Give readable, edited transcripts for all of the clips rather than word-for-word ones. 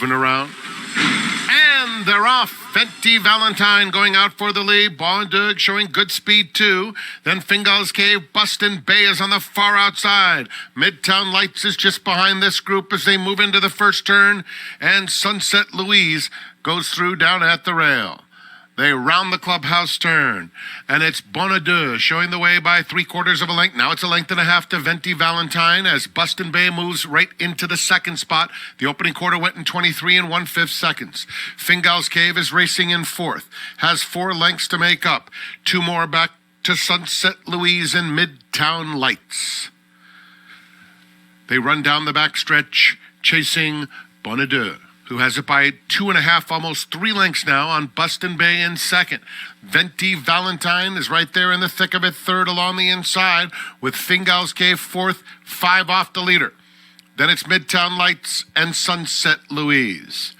moving around. And they're off. Venti Valentine going out for the lead. Biogio showing good speed too. Then Fingal's Cave, Bustin' Bay is on the far outside. Midtown Lights is just behind this group as they move into the first turn. And Sunset Louise goes through down at the rail. They round the clubhouse turn, and it's Biogio showing the way by 3/4 of a length. Now it's a length and a half to Venti Valentine as Bustin' Bay moves right into the second spot. The opening quarter went in 23 1/5 seconds. Fingal's Cave is racing in fourth, has 4 lengths to make up. 2 more back to Sunset Louise and Midtown Lights. They run down the backstretch, chasing Biogio, who has it by 2.5, almost 3 lengths now on Bustin' Bay in second. Venti Valentine is right there in the thick of it, third along the inside, with Fingal's Cave fourth, 5 off the leader. Then it's Midtown Lights and Sunset Louise.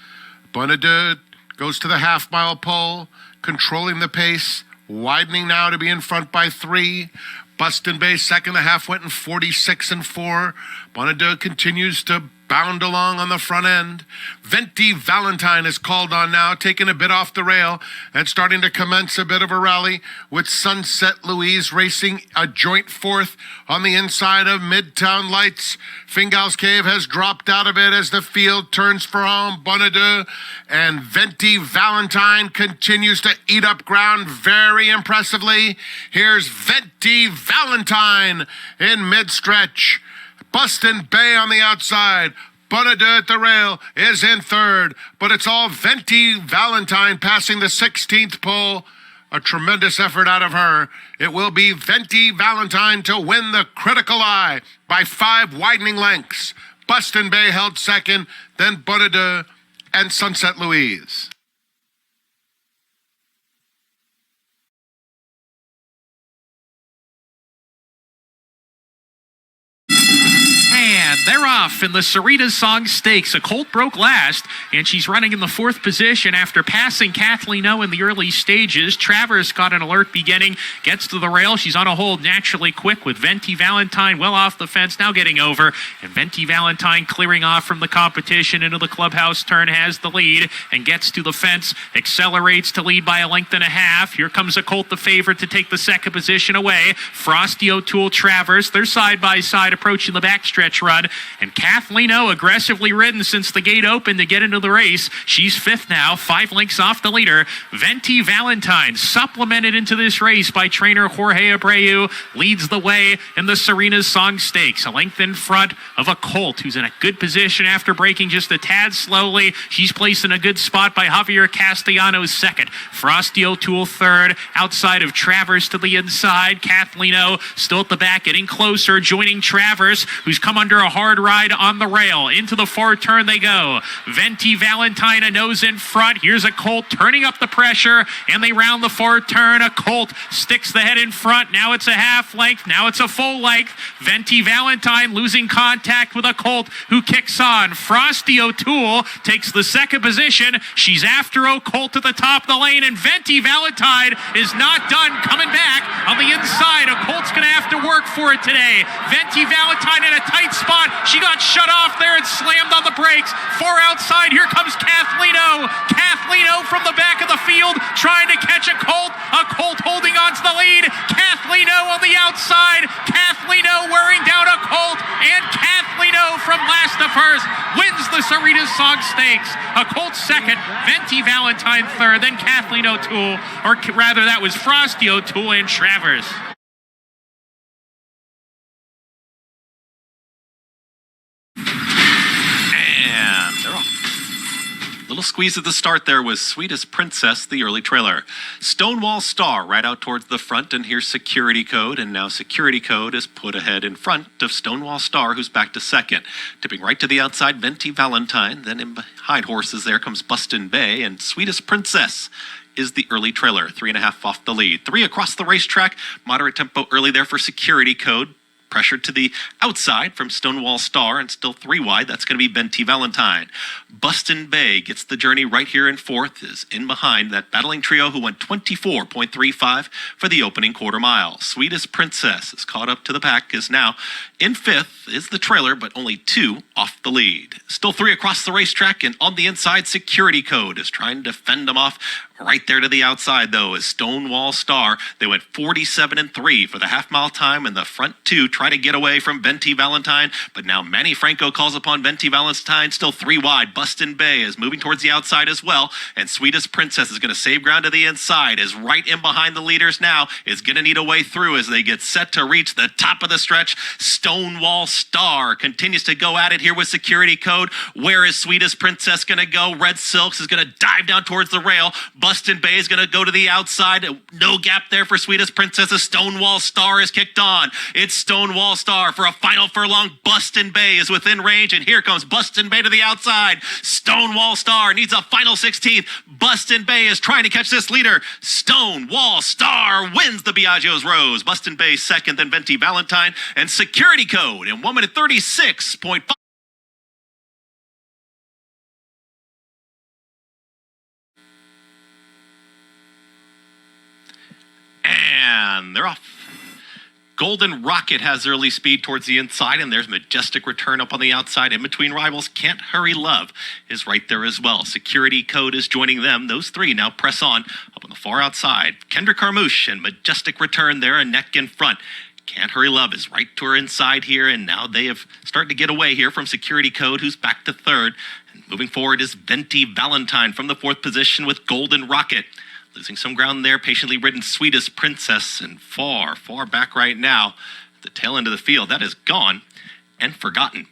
Biogio goes to the half-mile pole, controlling the pace, widening now to be in front by 3. Bustin' Bay second, the half went in 46 4. Biogio continues to bound along on the front end. Venti Valentine is called on now, taking a bit off the rail and starting to commence a bit of a rally with Sunset Louise racing a joint fourth on the inside of Midtown Lights. Fingal's Cave has dropped out of it as the field turns for home. Biogio and Venti Valentine continues to eat up ground very impressively. Here's Venti Valentine in mid-stretch. Bustin' Bay on the outside. Biogio at the rail is in third, but it's all Venti Valentine passing the 16th pole. A tremendous effort out of her. It will be Venti Valentine to win the Critical Eye by 5 widening lengths. Bustin' Bay held second, then Biogio and Sunset Louise. And they're off in the Serena Song Stakes. A colt broke last, and she's running in the 4th position after passing Kathleen O in the early stages. Travers got an alert beginning, gets to the rail. She's on a hold naturally quick with Venti Valentine well off the fence, now getting over. And Venti Valentine clearing off from the competition into the clubhouse turn, has the lead and gets to the fence, accelerates to lead by 1.5 lengths. Here comes a colt, the favorite, to take the second position away. Frosty O'Toole, Travers, they're side by side approaching the backstretch run. And Kathleen O, aggressively ridden since the gate opened to get into the race. She's 5th now, 5 lengths off the leader. Venti Valentine, supplemented into this race by trainer Jorge Abreu, leads the way in the Serena's Song Stakes. A length in front of a colt who's in a good position after braking just a tad slowly. She's placed in a good spot by Javier Castellanos second. Frosty O'Toole third, outside of Travers to the inside. Kathleen O still at the back, getting closer, joining Travers, who's come under a hard ride on the rail. Into the 4th turn they go. Venti Valentine, a nose in front. Here's a colt turning up the pressure, and they round the 4th turn. A colt sticks the head in front. Now it's a half length. Now it's a full length. Venti Valentine losing contact with a colt who kicks on. Frosty O'Toole takes the second position. She's after a colt at the top of the lane, and Venti Valentine is not done coming back on the inside. A colt's going to have to work for it today. Venti Valentine in a tight spot. She got shut off there and slammed on the brakes. Far outside, here comes Kathleen O. Kathleen O from the back of the field, trying to catch a colt. A colt holding on to the lead. Kathleen O on the outside. Kathleen O wearing down a colt. And Kathleen O from last to first wins the Serena Song Stakes. A colt second, Venti Valentine third, then Kathleen O'Toole, or rather that was Frosty O'Toole and Travers. Little squeeze at the start there was Sweetest Princess, the early trailer. Stonewall Star right out towards the front, and here's Security Code, and now Security Code is put ahead in front of Stonewall Star, who's back to second. Tipping right to the outside, Venti Valentine, then in behind horses there comes Bustin' Bay, and Sweetest Princess is the early trailer, 3.5 off the lead. 3 across the racetrack, moderate tempo early there for Security Code. Pressure to the outside from Stonewall Star, and still 3 wide. That's going to be Venti Valentine. Bustin' Bay gets the journey right here in 4th, is in behind that battling trio who went 24.35 for the opening quarter mile. Sweetest Princess is caught up to the pack, is now in 5th, is the trailer, but only 2 off the lead. Still 3 across the racetrack, and on the inside, Security Code is trying to fend them off. Right there to the outside, though, is Stonewall Star. They went 47-3 for the half-mile time, and the front 2 try to get away from Venti Valentine, but now Manny Franco calls upon Venti Valentine, still 3 wide. Bustin' Bay is moving towards the outside as well, and Sweetest Princess is going to save ground to the inside, is right in behind the leaders now, is going to need a way through as they get set to reach the top of the stretch. Stonewall Star continues to go at it here with Security Code. Where is Sweetest Princess going to go? Red Silks is going to dive down towards the rail. Bustin' Bay is going to go to the outside. No gap there for Sweetest Princess. A Stonewall Star is kicked on. It's Stonewall Star for a final furlong. Bustin' Bay is within range, and here comes Bustin' Bay to the outside. Stonewall Star needs a final 16th. Bustin' Bay is trying to catch this leader. Stonewall Star wins the Biagio's Rose. Bustin' Bay second, then Venti Valentine, and Security Code in 1 minute 36.5. And they're off. Golden Rocket has early speed towards the inside, and there's Majestic Return up on the outside. In between rivals, Can't Hurry Love is right there as well. Security Code is joining them. Those 3 now press on up on the far outside. Kendrick Carmouche and Majestic Return there, a neck in front. Can't Hurry Love is right to her inside here, and now they have started to get away here from Security Code, who's back to 3rd. And moving forward is Venti Valentine from the 4th position with Golden Rocket. Losing some ground there, patiently ridden Sweetest Princess, and far, far back right now, at the tail end of the field, that is gone and forgotten.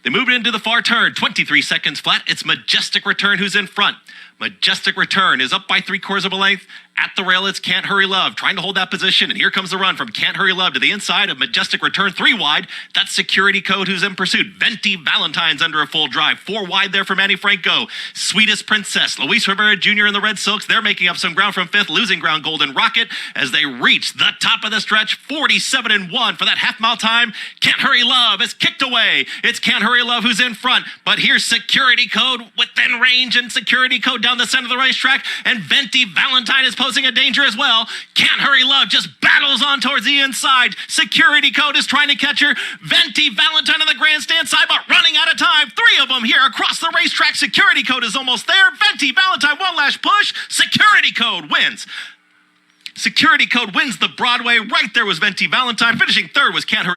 They move it into the far turn, 23 seconds flat. It's Majestic Return who's in front. Majestic Return is up by 3/4 of a length. At the rail, it's Can't Hurry Love trying to hold that position. And here comes the run from Can't Hurry Love to the inside of Majestic Return, 3 wide. That's Security Code who's in pursuit. Venti Valentine's under a full drive. 4 wide there for Manny Franco. Sweetest Princess, Luis Rivera Jr. in the Red Silks. They're making up some ground from 5th, losing ground Golden Rocket as they reach the top of the stretch. 47-1 for that half-mile time. Can't Hurry Love is kicked away. It's Can't Hurry Love who's in front. But here's Security Code within range, and Security Code down the center of the racetrack. And Venti Valentine is posing a danger as well. Can't Hurry Love just battles on towards the inside. Security Code is trying to catch her. Venti Valentine on the grandstand side, but running out of time. 3 of them here across the racetrack. Security Code is almost there. Venti Valentine, one last push. Security Code wins. Security Code wins the Broadway. Right there was Venti Valentine. Finishing 3rd was Can't Hurry.